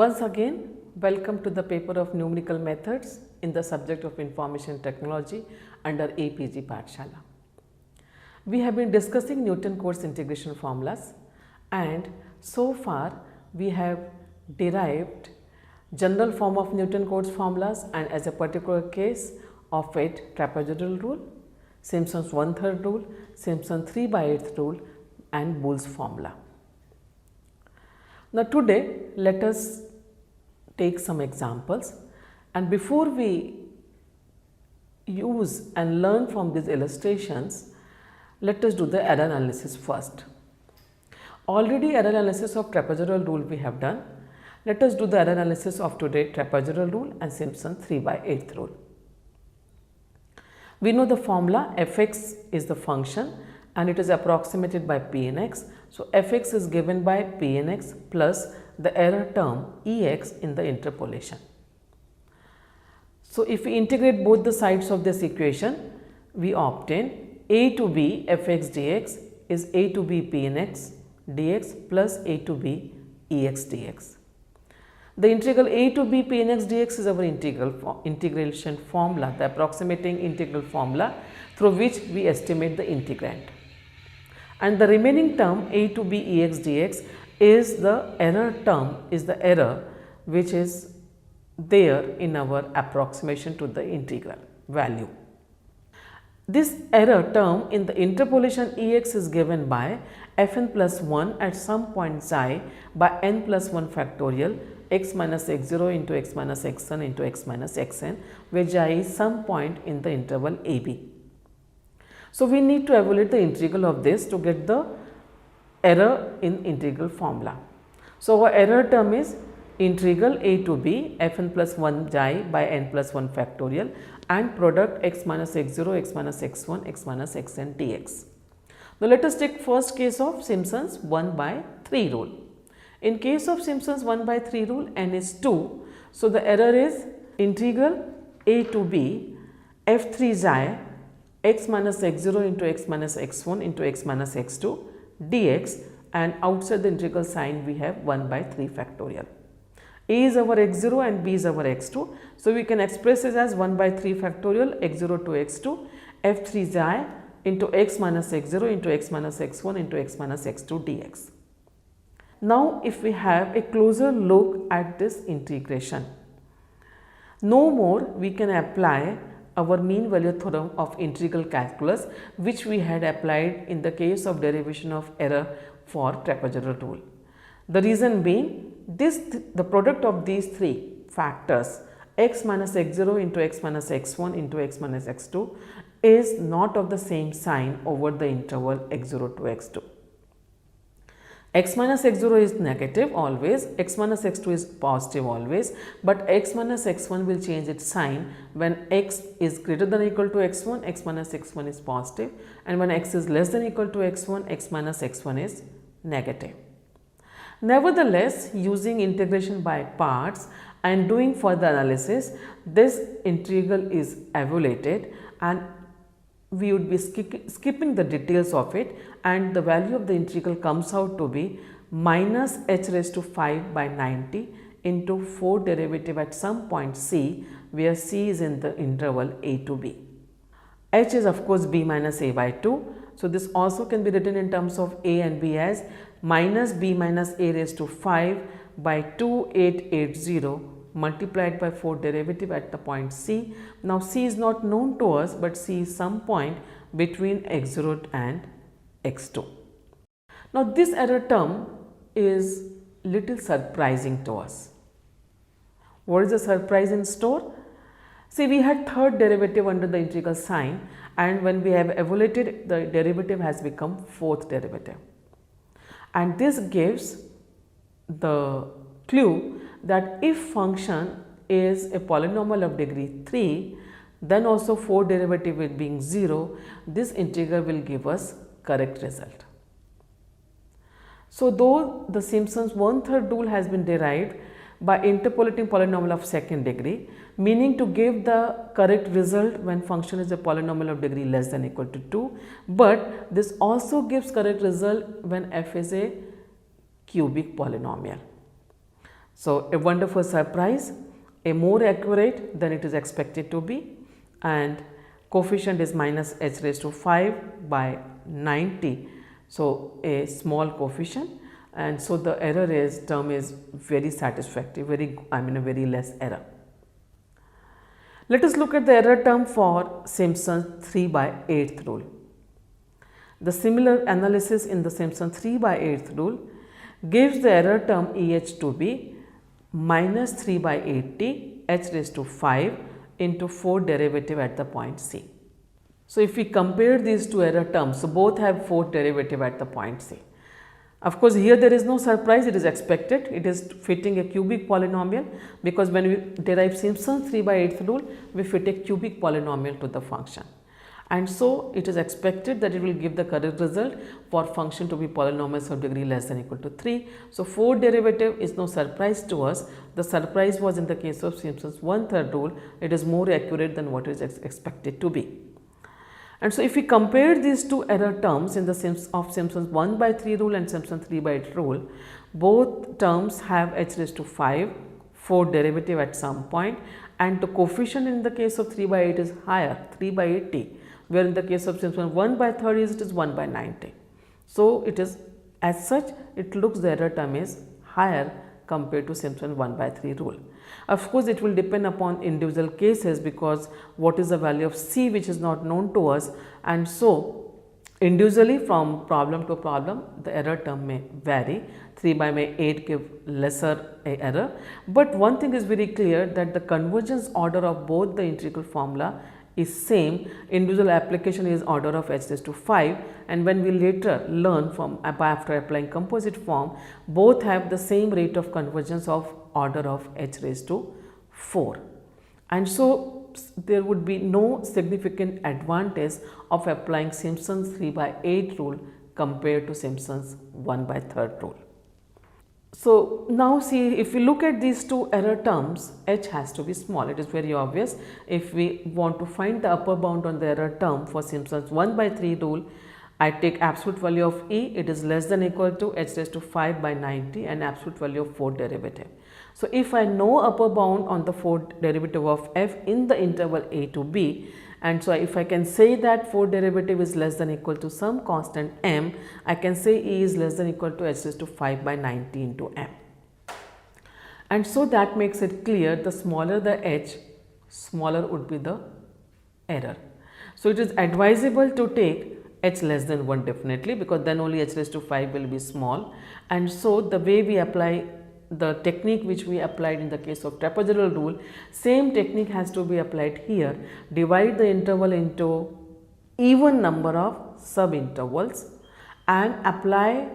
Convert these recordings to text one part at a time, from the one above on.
Once again, welcome to the paper of numerical methods in the subject of information technology under APG Pathshala. We have been discussing Newton codes integration formulas, and so far we have derived general form of Newton codes formulas, and as a particular case of it, trapezoidal rule, Simpson's 1/3 rule, Simpson's 3/8 rule and Boole's formula. Now today let us take some examples, and before we use and learn from these illustrations, let us do the error analysis first. Already error analysis of trapezoidal rule we have done. Let us do the error analysis of today trapezoidal rule and Simpson's 3/8 rule. We know the formula fx is the function and it is approximated by Pnx. So, fx is given by Pnx plus the error term Ex in the interpolation. So, if we integrate both the sides of this equation, we obtain a to b fx dx is a to b Pnx dx plus a to b Ex dx. The integral a to b Pnx dx is our integration formula, the approximating integral formula through which we estimate the integrand. And the remaining term a to b Ex dx is the error term, is the error which is there in our approximation to the integral value. This error term in the interpolation Ex is given by fn plus 1 at some point xi by n plus 1 factorial x minus x0 into x minus xn into x minus xn, where xi is some point in the interval ab. So, we need to evaluate the integral of this to get the error in integral formula. So, our error term is integral a to b fn plus 1 xi by n plus 1 factorial and product x minus x0, x minus x1, x minus xn dx. Now, let us take first case of Simpson's 1/3 rule. In case of Simpson's 1/3 rule, n is 2. So, the error is integral a to b f3 xi x minus x0 into x minus x1 into x minus x2 dx, and outside the integral sign we have 1/3 factorial. A is our x0 and b is our x2. So, we can express it as 1/3 factorial x0 to x2 f3 xi into x minus x0 into x minus x1 into x minus x2 dx. Now, if we have a closer look at this integration, no more we can apply our mean value theorem of integral calculus, which we had applied in the case of derivation of error for trapezoidal rule. The reason being, the product of these three factors x minus x0 into x minus x1 into x minus x2 is not of the same sign over the interval x0 to x2. X minus x0 is negative always, x minus x2 is positive always, but x minus x1 will change its sign when x is greater than or equal to x1, x minus x1 is positive, and when x is less than or equal to x1, x minus x1 is negative. Nevertheless, using integration by parts and doing further analysis, this integral is evaluated and we would be skipping the details of it, and the value of the integral comes out to be minus h raised to 5 by 90 into 4 derivative at some point c, where c is in the interval a to b. H is of course b minus a by 2. So, this also can be written in terms of a and b as minus b minus a raised to 5 by 2880 multiplied by 4 derivative at the point c. Now, c is not known to us, but c is some point between x0 and x2. Now, this error term is little surprising to us. What is the surprise in store? See, we had third derivative under the integral sign, and when we have evaluated, the derivative has become fourth derivative, and this gives the clue that if function is a polynomial of degree 3, then also 4 derivative with being 0, this integral will give us correct result. So, though the Simpson's 1/3 rule has been derived by interpolating polynomial of second degree, meaning to give the correct result when function is a polynomial of degree less than or equal to 2, but this also gives correct result when f is a cubic polynomial. So, a wonderful surprise, a more accurate than it is expected to be, and coefficient is minus h raised to 5 by 90. So, a small coefficient, and so the error term is very satisfactory, a very less error. Let us look at the error term for Simpson's 3 by 8th rule. The similar analysis in the Simpson 3 by 8th rule gives the error term EH to be minus 3 by 80 h raised to 5 into 4 derivative at the point C. So, if we compare these two error terms, so both have 4 derivative at the point C. Of course, here there is no surprise, it is expected, it is fitting a cubic polynomial, because when we derive Simpson's 3 by 8th rule, we fit a cubic polynomial to the function. And so, it is expected that it will give the correct result for function to be polynomials of degree less than or equal to 3. So, 4 derivative is no surprise to us. The surprise was in the case of Simpson's 1/3 rule, it is more accurate than what is expected to be. And so, if we compare these two error terms in the Simpson's 1 by 3 rule and Simpson's 3 by 8 rule, both terms have h raised to 5, 4 derivative at some point, and the coefficient in the case of 3 by 8 is higher, 3 by 80, where in the case of Simpson 1 by 3 it is 1 by 90. So, it is as such it looks the error term is higher compared to Simpson 1 by 3 rule. Of course, it will depend upon individual cases, because what is the value of C which is not known to us, and so individually from problem to problem the error term may vary. 3 by 8 give lesser error, but one thing is very clear that the convergence order of both the integral formula is same. Individual application is order of h raised to 5, and when we later learn from after applying composite form, both have the same rate of convergence of order of h raised to 4. And so, there would be no significant advantage of applying Simpson's 3 by 8 rule compared to Simpson's 1 by 3 rule. So, now see, if we look at these two error terms, h has to be small. It is very obvious. If we want to find the upper bound on the error term for Simpson's 1 by 3 rule, I take absolute value of E, it is less than or equal to h raised to 5 by 90 and absolute value of 4 derivative. So, if I know upper bound on the 4 derivative of f in the interval a to b, and so if I can say that 4 derivative is less than or equal to some constant m, I can say E is less than or equal to h raised to 5 by 90 into m. And so that makes it clear, the smaller the h, smaller would be the error. So, it is advisable to take h less than 1 definitely, because then only h raised to 5 will be small. And so, the way we apply the technique which we applied in the case of trapezoidal rule, same technique has to be applied here. Divide the interval into even number of sub intervals and apply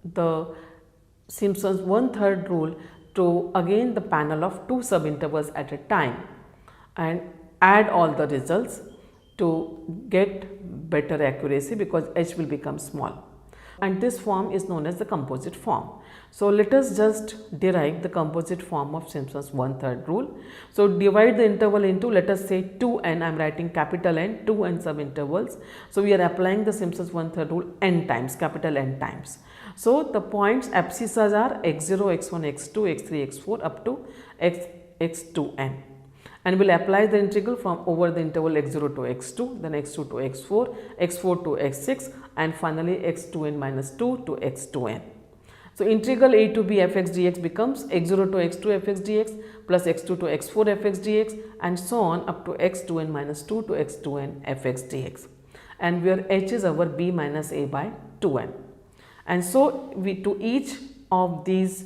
the Simpson's 1/3 rule to again the panel of 2 sub intervals at a time, and add all the results to get better accuracy, because h will become small, and this form is known as the composite form. So, let us just derive the composite form of Simpson's 1/3 rule. So, divide the interval into, let us say 2n, I am writing capital N, 2n sub intervals. So, we are applying the Simpson's 1/3 rule n times, capital N times. So, the points abscissas are x0, x1, x2, x3, x4 up to x2n, and we will apply the integral from over the interval x0 to x2, then x2 to x4, x4 to x6, and finally x2n minus 2 to x2n. So, integral a to b fx dx becomes x0 to x2 fx dx plus x2 to x4 fx dx, and so on up to x2n minus 2 to x2n fx dx, and where h is our b minus a by 2n. And so, we to each of these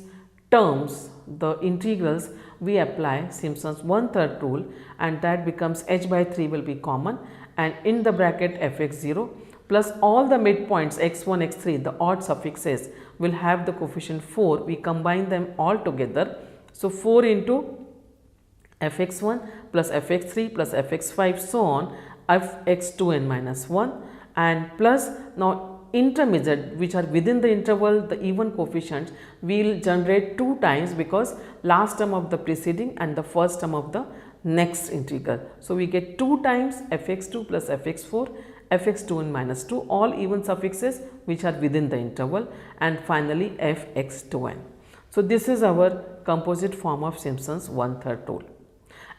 terms, the integrals, we apply Simpson's 1/3 rule, and that becomes h by 3 will be common, and in the bracket fx0 plus all the midpoints x1, x3, the odd suffixes will have the coefficient 4, we combine them all together. So, 4 into fx1 plus fx3 plus fx5 so on fx2n minus 1, and plus now intermediate which are within the interval, the even coefficients we will generate 2 times, because last term of the preceding and the first term of the next integral. So, we get 2 times fx2 plus fx4, fx2n minus 2, all even suffixes which are within the interval, and finally fx2n. So this is our composite form of Simpson's one-third rule.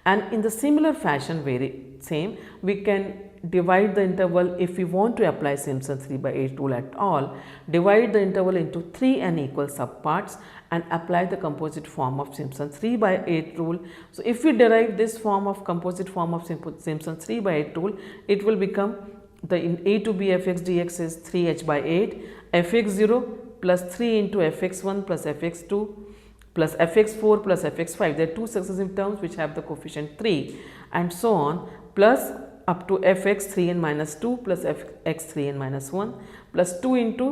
And in the similar fashion, very same, we can divide the interval if we want to apply Simpson's 3/8 rule at all. Divide the interval into 3 n equal subparts and apply the composite form of Simpson's 3/8 rule. So if we derive this form of composite form of Simpson's 3/8 rule, it will become the in a to b fx dx is 3h/8 fx0 plus 3 into fx1 plus fx2 plus fx4 plus fx5. There are two successive terms which have the coefficient 3 and so on, plus up to fx3n minus 2 plus fx3n minus 1 plus 2 into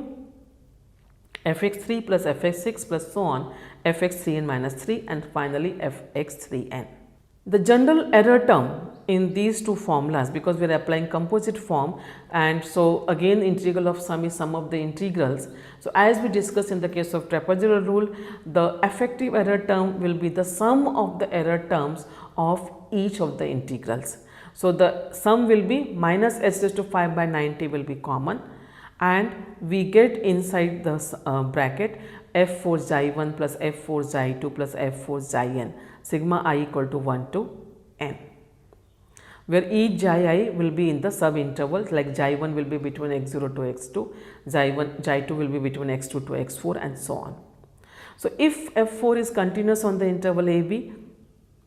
fx3 plus fx6 plus so on fx3n minus 3 and finally fx3n. The general error term in these two formulas, because we are applying composite form, and so again integral of sum is sum of the integrals. So as we discussed in the case of trapezoidal rule, the effective error term will be the sum of the error terms of each of the integrals. So the sum will be minus h raised to 5 by 90 will be common, and we get inside the bracket f4 xi 1 plus f4 xi 2 plus f4 xi n, sigma I equal to 1 to n, where each xi I will be in the sub intervals, like xi 1 will be between x0 to x2, xi 2 will be between x2 to x4 and so on. So if f4 is continuous on the interval ab,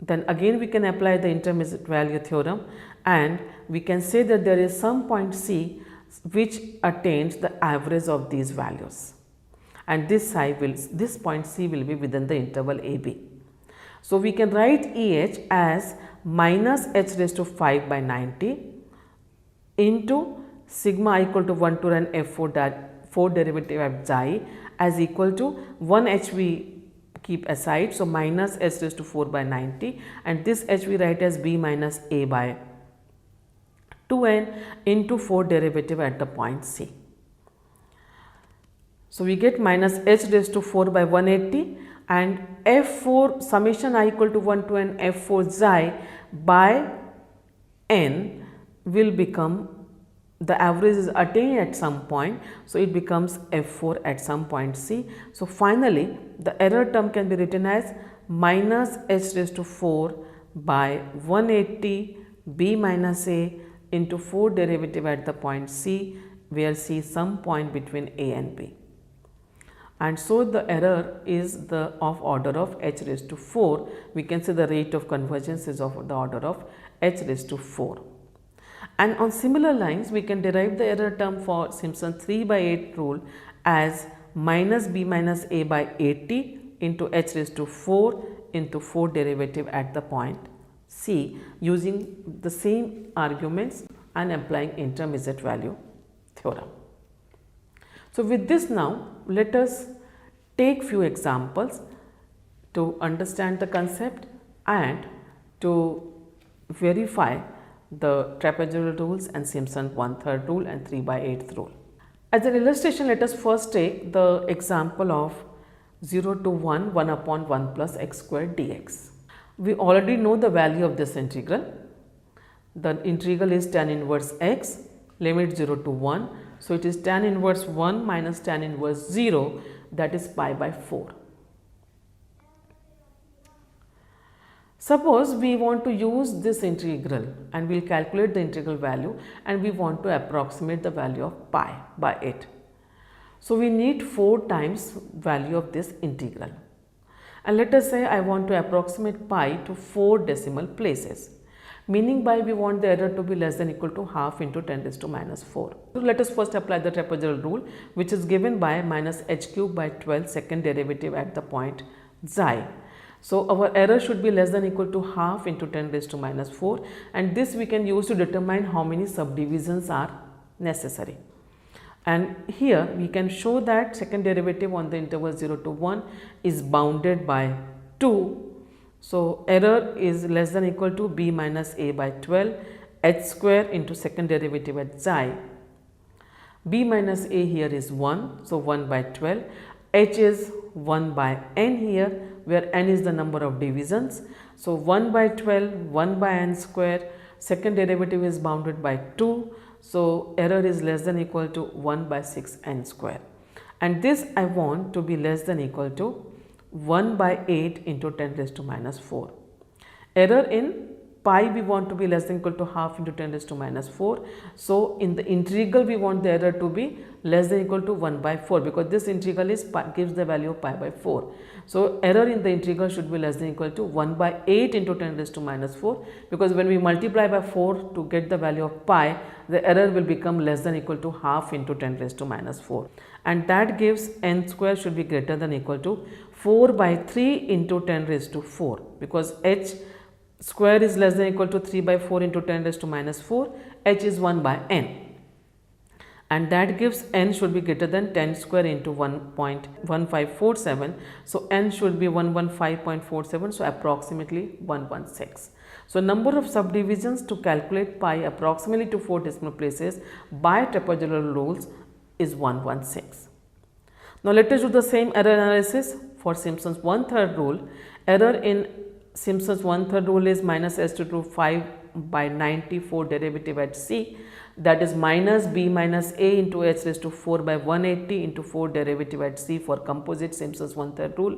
then again we can apply the intermediate value theorem, and we can say that there is some point c which attains the average of these values, and this point c will be within the interval ab. So we can write EH as minus h raised to 5 by 90 into sigma I equal to 1 to n f4 derivative of xi as equal to 1 h we keep aside. So minus h raised to 4 by 90, and this h we write as b minus a by 2n into 4 derivative at the point c. So we get minus h raised to 4 by 180, and f4 summation I equal to 1 to n f4 xi by n will become, the average is attained at some point, so it becomes f4 at some point c. So finally the error term can be written as minus h raised to 4 by 180 b minus a into 4 derivative at the point c, where c is some point between a and b. And so the error is of order of h raised to 4. We can say the rate of convergence is of the order of h raised to 4. And on similar lines, we can derive the error term for Simpson 3/8 rule as minus b minus a by 80 into h raised to 4 into 4 derivative at the point c, using the same arguments and applying intermediate value theorem. So with this now, let us take few examples to understand the concept and to verify the trapezoidal rules and Simpson 1/3 rule and 3/8 rule. As an illustration, let us first take the example of 0 to 1 1 upon 1 plus x squared dx. We already know the value of this integral. The integral is tan inverse x, limit 0 to 1. So it is tan inverse 1 minus tan inverse 0, that is pi by 4. Suppose we want to use this integral and we will calculate the integral value, and we want to approximate the value of pi by it. So we need 4 times value of this integral, and let us say I want to approximate pi to 4 decimal places, meaning by we want the error to be less than equal to half into 10 raised to minus 4. So let us first apply the trapezoidal rule, which is given by minus h cube by 12 second derivative at the point xi. So our error should be less than equal to half into 10 raised to minus 4, and this we can use to determine how many subdivisions are necessary. And here we can show that second derivative on the interval 0 to 1 is bounded by 2. So error is less than equal to b minus a by 12 h square into second derivative at xi. B minus a here is 1, so 1 by 12. H is 1 by n here, where n is the number of divisions. So 1 by 12, 1 by n square, second derivative is bounded by 2. So error is less than equal to 1 by 6 n square. And this I want to be less than equal to 1 by 8 into 10 raised to minus 4. Error in pi we want to be less than equal to half into 10 raised to minus 4. So in the integral we want the error to be less than equal to 1 by 4, because this integral is gives the value of pi by 4. So error in the integral should be less than equal to 1 by 8 into 10 raised to minus 4, because when we multiply by 4 to get the value of pi, the error will become less than equal to half into 10 raised to minus 4, and that gives n square should be greater than equal to 4 by 3 into 10 raised to 4, because h square is less than equal to 3 by 4 into 10 raised to minus 4, h is 1 by n, and that gives n should be greater than 10 square into 1.1547. So n should be 115.47, so approximately 116. So number of subdivisions to calculate pi approximately to 4 decimal places by trapezoidal rules is 116. Now let us do the same error analysis for Simpson's 1/3 rule. Error in Simpson's 1/3 rule is minus s to the 5 by 94 derivative at c, that is minus b minus a into h raised to 4 by 180 into 4 derivative at c for composite Simpson's 1/3 rule.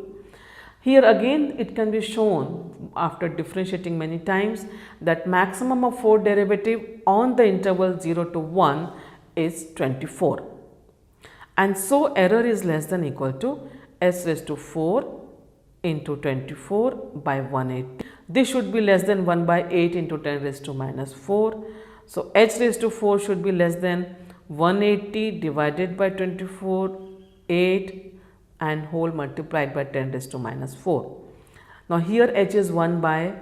Here again it can be shown after differentiating many times that maximum of 4 derivative on the interval 0 to 1 is 24, and so error is less than equal to s raised to 4 into 24 by 180. This should be less than 1 by 8 into 10 raised to minus 4. So h raised to 4 should be less than 180 divided by 24, 8 and whole multiplied by 10 raised to minus 4. Now here h is 1 by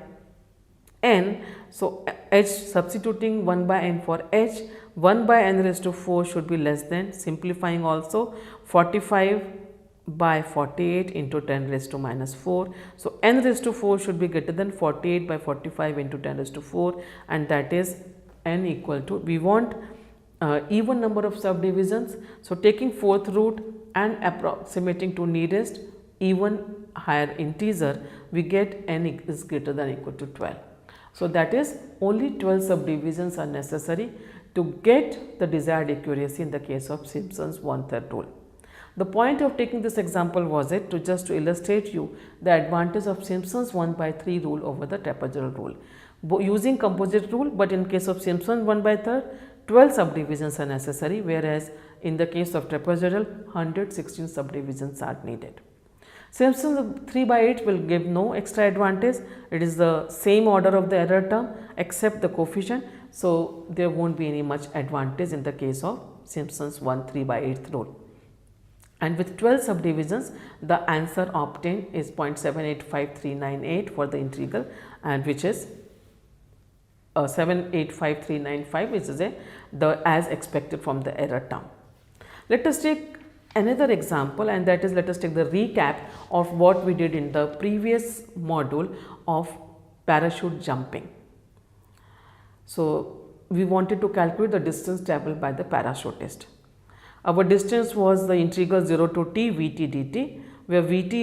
n, so h substituting 1 by n for h, 1 by n raised to 4 should be less than, simplifying also, 45 by 48 into 10 raised to minus 4. So n raised to 4 should be greater than 48 by 45 into 10 raised to 4, and that is n equal to, we want even number of subdivisions. So taking fourth root and approximating to nearest even higher integer, we get n is greater than equal to 12. So that is only 12 subdivisions are necessary to get the desired accuracy in the case of Simpson's 1/3 rule. The point of taking this example was it to just to illustrate you the advantage of Simpson's 1/3 rule over the trapezoidal rule. Using composite rule, but in case of Simpson's 1/3, 12 subdivisions are necessary, whereas in the case of trapezoidal 116 subdivisions are needed. Simpson's 3/8 will give no extra advantage. It is the same order of the error term except the coefficient, so there won't be any much advantage in the case of Simpson's 3/8 rule. And with 12 subdivisions, the answer obtained is 0.785398 for the integral, and which is 785395, which is the as expected from the error term. Let us take another example, and that is, let us take the recap of what we did in the previous module of parachute jumping. So we wanted to calculate the distance traveled by the parachutist. Our distance was the integral 0 to t vt dt, where vt,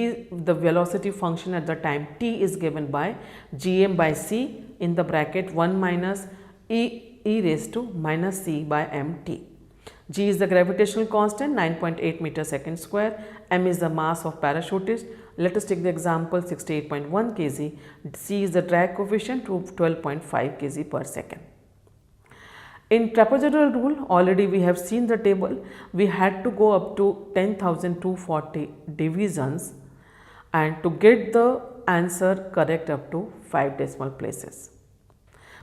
the velocity function at the time t, is given by gm by c in the bracket 1 minus e raised to minus c by mt. G is the gravitational constant 9.8 meter second square, m is the mass of parachutist. Let us take the example 68.1 kg, c is the drag coefficient to 12.5 kg per second. In trapezoidal rule, already we have seen the table, we had to go up to 10,240 divisions and to get the answer correct up to 5 decimal places.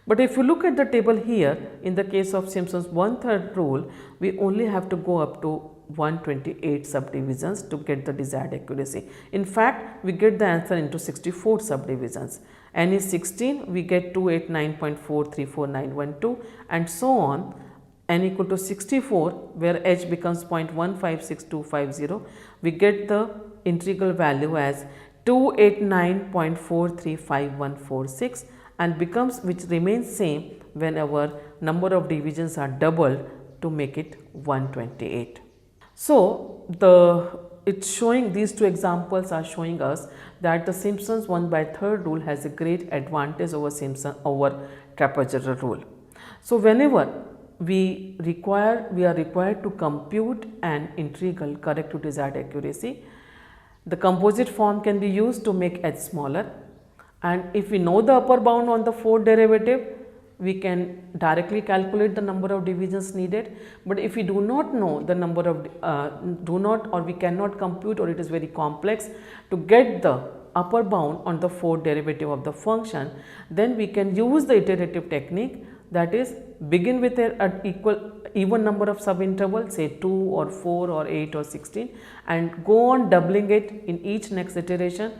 But if you look at the table here, in the case of Simpson's 1/3 rule, we only have to go up to 128 subdivisions to get the desired accuracy. In fact, we get the answer into 64 subdivisions. N is 16, we get 289.434912 and so on. N equal to 64, where h becomes 0.156250, we get the integral value as 289.435146 and becomes, which remains same when our number of divisions are doubled to make it 128. So it's showing, these two examples are showing us that the Simpson's 1/3 rule has a great advantage over trapezoidal rule. So whenever we are required to compute an integral correct to desired accuracy, The composite form can be used to make h smaller, and if we know the upper bound on the fourth derivative, we can directly calculate the number of divisions needed. But if we do not know the number of we cannot compute, or it is very complex to get the upper bound on the fourth derivative of the function, then we can use the iterative technique, that is begin with an even number of subintervals, say 2 or 4 or 8 or 16, and go on doubling it in each next iteration,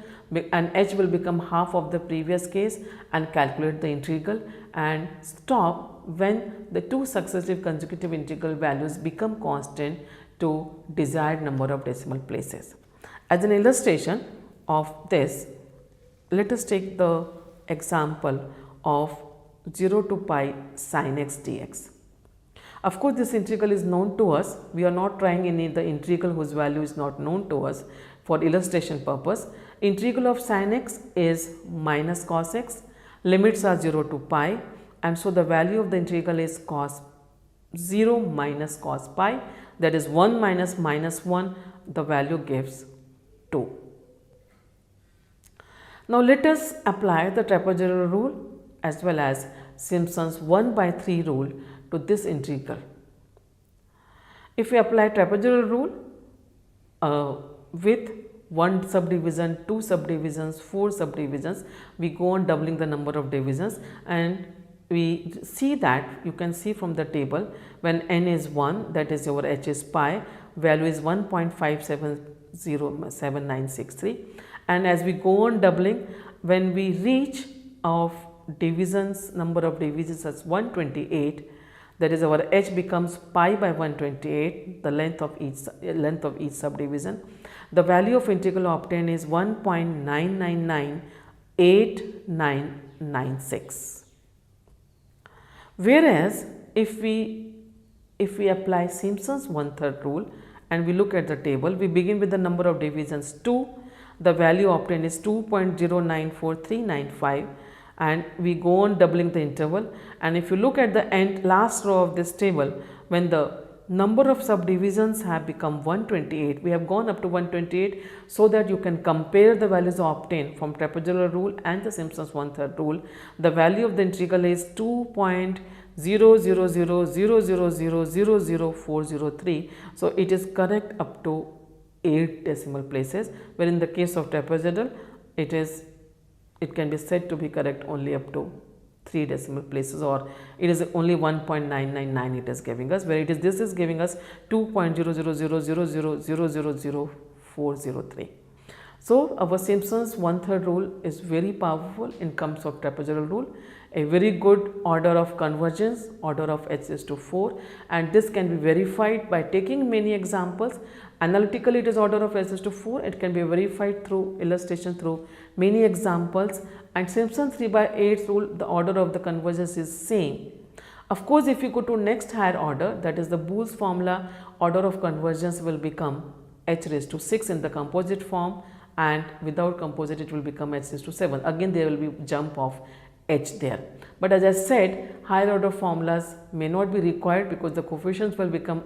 and h will become half of the previous case, and calculate the integral, and stop when the two successive consecutive integral values become constant to desired number of decimal places. As an illustration of this, let us take the example of 0 to pi sin x dx. Of course, this integral is known to us. We are not trying any the integral whose value is not known to us. For illustration purpose, integral of sin x is minus cos x, limits are 0 to pi, and so the value of the integral is cos 0 minus cos pi, that is 1 minus minus 1, the value gives 2. Now, let us apply the trapezoidal rule as well as Simpson's 1/3 rule to this integral. If we apply trapezoidal rule with 1 subdivision, 2 subdivisions, 4 subdivisions, we go on doubling the number of divisions, and we see that you can see from the table, when n is 1, that is your h is pi, value is 1.5707963, and as we go on doubling, when we reach of divisions, number of divisions as 128, that is our h becomes pi by 128, the length of each subdivision. The value of integral obtained is 1.9998996. Whereas if we apply Simpson's 1/3 rule and we look at the table, we begin with the number of divisions 2, the value obtained is 2.094395, and we go on doubling the interval, and if you look at the last row of this table, when the number of subdivisions have become 128, we have gone up to 128, so that you can compare the values obtained from trapezoidal rule and the Simpson's 1/3 rule. The value of the integral is 2.00000000403, so it is correct up to 8 decimal places, where in the case of trapezoidal it can be said to be correct only up to 3 decimal places, or it is only 1.999 it is giving us, where this is giving us 2.00000000403. So, our Simpson's 1/3 rule is very powerful in terms of trapezoidal rule, a very good order of convergence, order of h is to 4, and this can be verified by taking many examples. Analytically, it is order of h is to 4, it can be verified through illustration through many examples, and Simpson's 3/8 rule, the order of the convergence is same. Of course, if you go to next higher order, that is the Boole's formula, order of convergence will become h raised to 6 in the composite form, and without composite it will become h raised to 7. Again, there will be jump of h there. But as I said, higher order formulas may not be required because the coefficients will become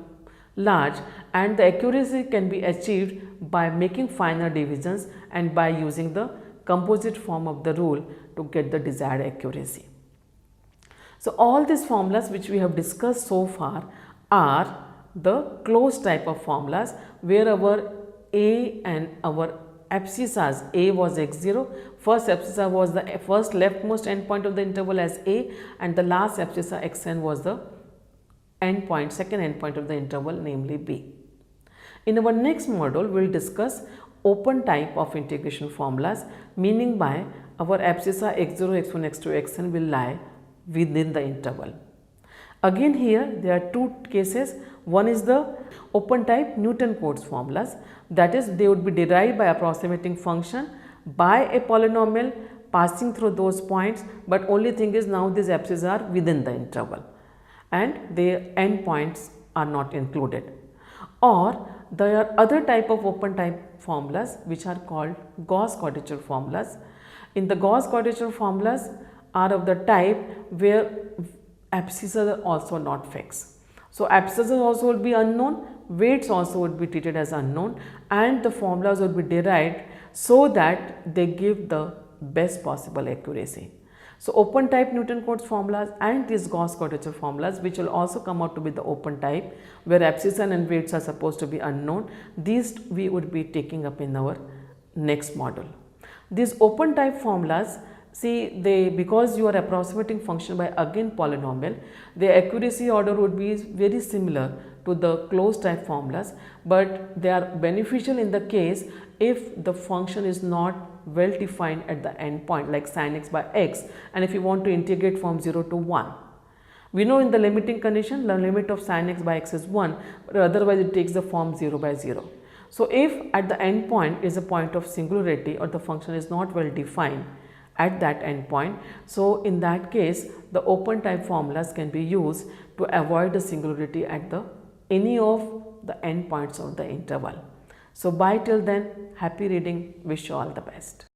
large, and the accuracy can be achieved by making finer divisions and by using the composite form of the rule to get the desired accuracy. So, all these formulas which we have discussed so far are the closed type of formulas, where our a and our abscissas, a was x0, first abscissa was the first leftmost endpoint of the interval as a, and the last abscissa xn was the endpoint, second endpoint of the interval, namely b. In our next module, we will discuss open type of integration formulas, meaning by our abscissa x0, x1, x2, xn will lie within the interval. Again, here there are two cases. One is the open type Newton-Cotes formulas, that is, they would be derived by approximating function by a polynomial passing through those points, but only thing is now these abscisses are within the interval and their endpoints are not included. Or there are other type of open type formulas which are called Gauss-Quadrature formulas. In the Gauss-Quadrature formulas are of the type where abscisses are also not fixed. So, abscisses also will be unknown, weights also would be treated as unknown, and the formulas would be derived so that they give the best possible accuracy. So open type Newton-Cotes formulas and these Gauss-Quadrature formulas, which will also come out to be the open type, where abscission and weights are supposed to be unknown, these we would be taking up in our next module. These open type formulas, see, they, because you are approximating function by again polynomial, the accuracy order would be very similar to the closed type formulas, but they are beneficial in the case if the function is not well defined at the end point, like sin x by x, and if you want to integrate from 0 to 1. We know in the limiting condition the limit of sin x by x is 1, but otherwise it takes the form 0 by 0. So if at the end point is a point of singularity or the function is not well defined at that end point, so in that case the open type formulas can be used to avoid the singularity at the any of the end points of the interval. So bye till then, happy reading, wish you all the best.